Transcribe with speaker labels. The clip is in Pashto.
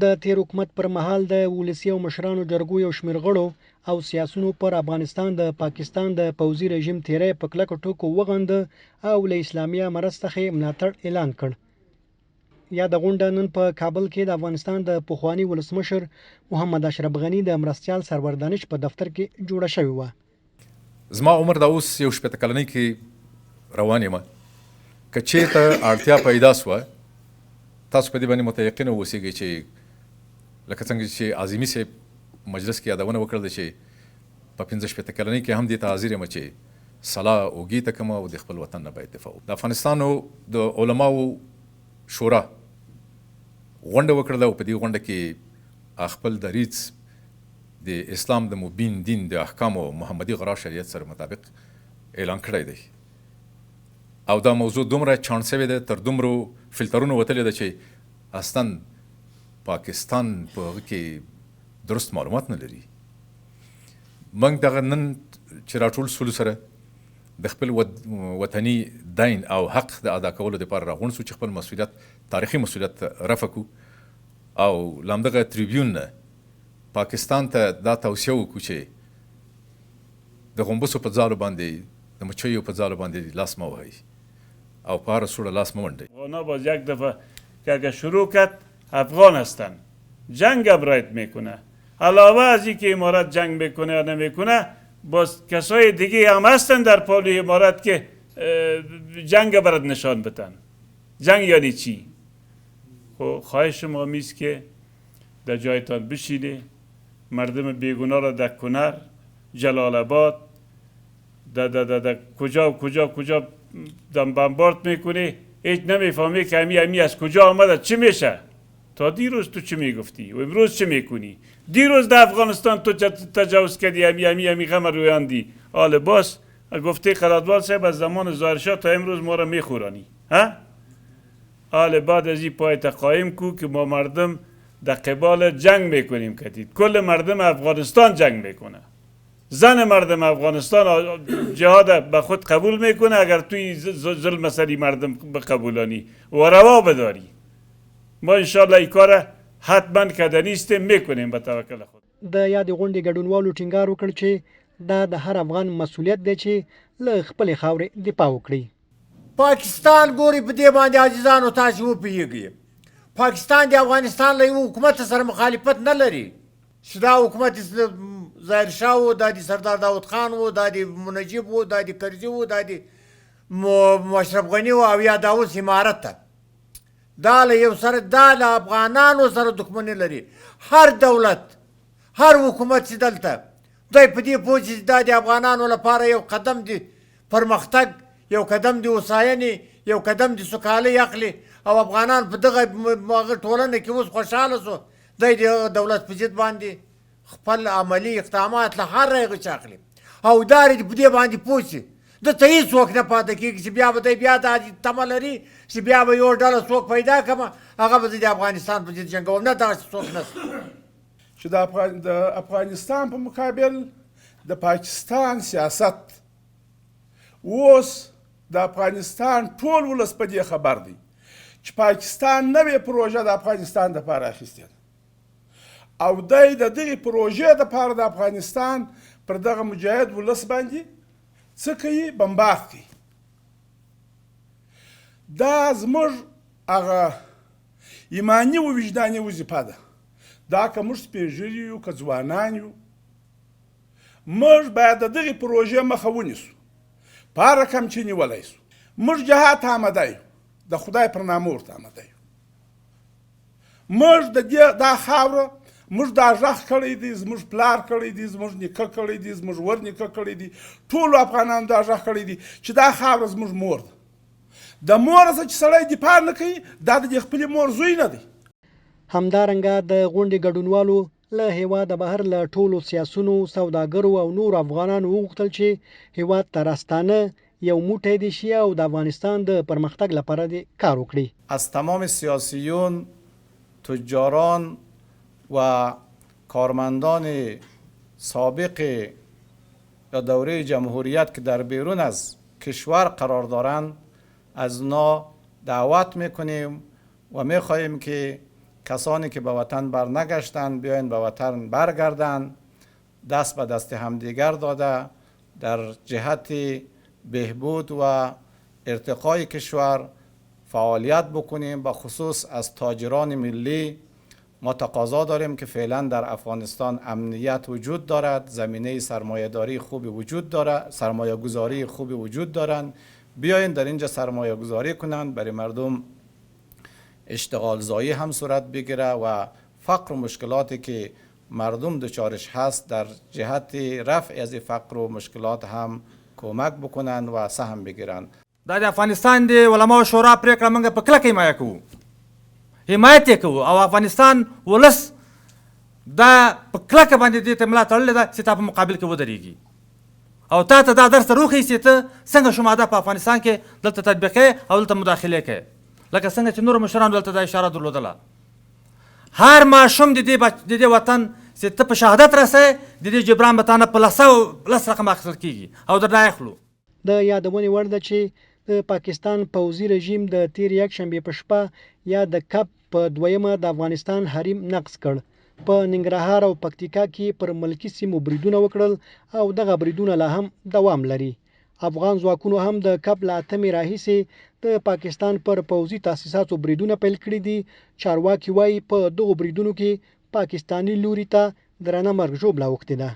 Speaker 1: د تیر حکومت پر مهال د ولسی او مشرانو جرګو یو شمېر غړو او سیاسونو پر افغانستان د پاکستان د پوځي رژیم تیری په کلکو ټکو وغنده او له اسلامي امارت څخه ملاتړ اعلان کړ. یاده غونډه نن په کابل کې د افغانستان د پخوانی ولسمشر محمد اشرف غني د مرستیال سرور دانش په دفتر کې جوړه شوې وه.
Speaker 2: زما عمر دا اوس یو شپېته کلنۍ کې روان یم. که چېرته اړتیا پیدا سوه تاسو په دې باندې متیقن اوسئ چې لکه څنګه چې عظیمي صاحب مجلس کې یادونه وکړله چې په 15 کلنۍ کې هم دې ته حاضر یم چې سلا اوږې ته کړم او د خپل وطن نه باید دفاع وکړم. د افغانستانو د علماو شورا غونډه وکړله او په دې غونډه کې خپل دریځ د اسلام د مبین دین د احکامو محمدي غرا شریعت سره مطابق اعلان کړی دی او دا موضوع دومره چاڼ شوې ده، تر دومره فلټرونو وتلې ده چې اصلا پاکستان په هغه کې درست معلومات نه لري. موږ دغه نن چې راټول سولو سره د خپل وطني دین او حق د ادا کولو لپاره راغونډ سو چې خپل مسؤلیت، تاریخي مسؤلیت رفع کړو او له همدغه تریبیون نه پاکستان ته دا توصیه وکړو چې د غومبسو په ځالو باندې، د مچیو په ځالو باندې لاس مه وهئ او په هره سوړه لاس مه ونډئ.
Speaker 3: اونا باز یک دفعه که اگه شروع کرد افغان هستن، جنگ ابراید میکنه. علاوه از اینکه امارت جنگ میکنه یا نمیکنه، باز کسای دیگه هم هستن در پالوی امارت که جنگ برات نشان بدن. جنگ یعنی چی؟ خب خواهش ما میست که در جایتان بشینه، مردم بیگناه را در کنر، جلال آباد، در کجا بمبارد میکنه، هیچ نمیفهمی که امی از کجا آمده، چی میشه؟ تا دیروز تو چی میگفتی و امروز چی میکنی؟ دیروز در افغانستان تو تجاوز کردی، امی غم رویاندی. حالا باز گفته قرادوال صاحب از زمان ظاهرشاه تا امروز ما را میخورانی. ها؟ حالا بعد از این پایت قایم کو که ما مردم در قبال جنگ میکنیم کدید. کل مردم افغانستان جنگ میکنه. زن مردم افغانستان جهاد به خود قبول میکنه اگر توی ظلم سری مردم بقبولانی و روا بداری. ما انشاءالله این کار حتما کدنیست میکنیم به توکل خود.
Speaker 1: د یاد غونډې ګډونوالو ټینګار وکړ چې دا د هر افغان مسؤلیت دی چې له خپلې خاورې دفاع وکړي.
Speaker 4: پاکستان ګوري په دې باندې عزیزانو تاسو وپوهیږئ، پاکستان د افغانستان له یو حکومت سره مخالفت نه لري چې دا حکومت ظاهرشاه و، دا د سردار داود خان و، دا د منجیب و، دا د کرزي و، دا د اشرف غني و او یا دا اوس امارت ته. دا له یو سره دا له افغانانو سره دښمني لري. هر دولت، هر حکومت چې دلته دوی په دې پوه چې دا د افغانانو لپاره یو قدم د پرمختګ، یو قدم د هوساینې، یو قدم د سوکالۍ اخلي او افغانان په دغه ټولنه کې اوس خوشحاله سو، دی د دولت په ضد باندې خپل عملي اقدامات له هر هغه څه اخلي او دا په دې باندې پوه شي دته هېڅوک نه پاتې کېږي چې بیا به دی بیا دا تمه لري چې بیا به یو ډله څوک پیدا کړم هغه به د افغانستان په ضد جنګوم. نه دغسې څوک نشته
Speaker 5: چې د افغانستان په مقابل د پاکستان سیاست اوس د افغانستان ټول ولس په دې خبر دی چې پاکستان نوې پروژه د افغانستان دپاره اخیستې ده او دی د دغې پروژې دپاره د افغانستان پر دغه مجاهد ولس باندې څه کوي؟ بمبارد کوي. دا زموږ هغه ایماني و وجداني وظیفه ده. دا که موږ سپین ږیري یو که ځوانان یو، موږ باید د دغې پروژې مخه ونیسو، په هر رقم چې نیولی سو. موږ جهاد ته آمده یو، د خدای پر نامه ورته آمده یو. موږ د دا خاوره موږ دا غږ کړی دی، زموږ پلار کړی دی، زموږ نیکه کړی دی، زموږ ورنیکه کړی دی، ټولو افغانانو دا غږ کړی دی چې دا خاوره زموږ مور ده. د مور څخه چې سړی دفاع نه کوي دا د خپلې مور زوی نه دی.
Speaker 1: همدارنګه د غونډې ګډونوالو له هیواده بهر له ټولو سیاسونو، سوداګرو او نورو افغانانو وغوښتل چې هیواد ته راستانه یو موټی دې شي او د افغانستان د پرمختګ لپاره دې کار وکړي.
Speaker 6: از تمام سیاسیون، تجاران و کارمندان سابق یا دوره جمهوریت که در بیرون از کشور قرار دارند از اونا دعوت میکنیم و میخواهیم که کسانی که به وطن برنگشتند بیاین به وطن برگردند، دست به دست همدیگر داده در جهت بهبود و ارتقای کشور فعالیت بکنیم. به خصوص از تاجران ملی ما تقاضا داریم که فعلا در افغانستان امنیت وجود دارد، زمینه سرمایه‌داری خوبی وجود دارد، سرمایه گذاری خوبی وجود دارند، بیاین در اینجا سرمایه گذاری کنند، برای مردم اشتغال زایی هم صورت بگیره و فقر و مشکلاتی که مردم دچارش هست در جهت رفع از فقر و مشکلات هم کمک بکنند و سهم بگیرند.
Speaker 7: د افغانستان د علماء شورا پریکړه موږ په کلکه حمایه کوو، حمایت یې کوو او افغانستان ولس دا په کلکه باندې دې ته ملا تړلې ده چې تا په مقابل کې ودرېږي او تا ته دا درس ته روښیي چې ته څنګه شماده په افغانستان کې دلته تطبیقې او دلته مداخلې کوې، لکه څنګه چې نورو مشرانو دلته دا اشاره درلودله. هر ماشوم د دې وطن چې ته په شهادت رسې د دې جبران به تا نه په لس رقم اخیستل کېږي او درنه اخلو.
Speaker 1: د یادونې وړ ده چې د پاکستان پوځي رژیم د تیر یکشنبې په شپه یا د کب په دویمه د افغانستان حریم نقض کړ. په ننګرهار او پکتیکا کې پر ملکی سیمو بریدونه وکړل او دغه بریدونه لا هم دوام لري. افغان ځواکونو هم د کب له 8مې راهیسې د پاکستان پر پوځي تاسیساتو بریدونه پیل کړي دي. چارواکي وایي په دغو بریدونو کې پاکستاني لوري ته درنه مرګ ژوبله اوښتې ده.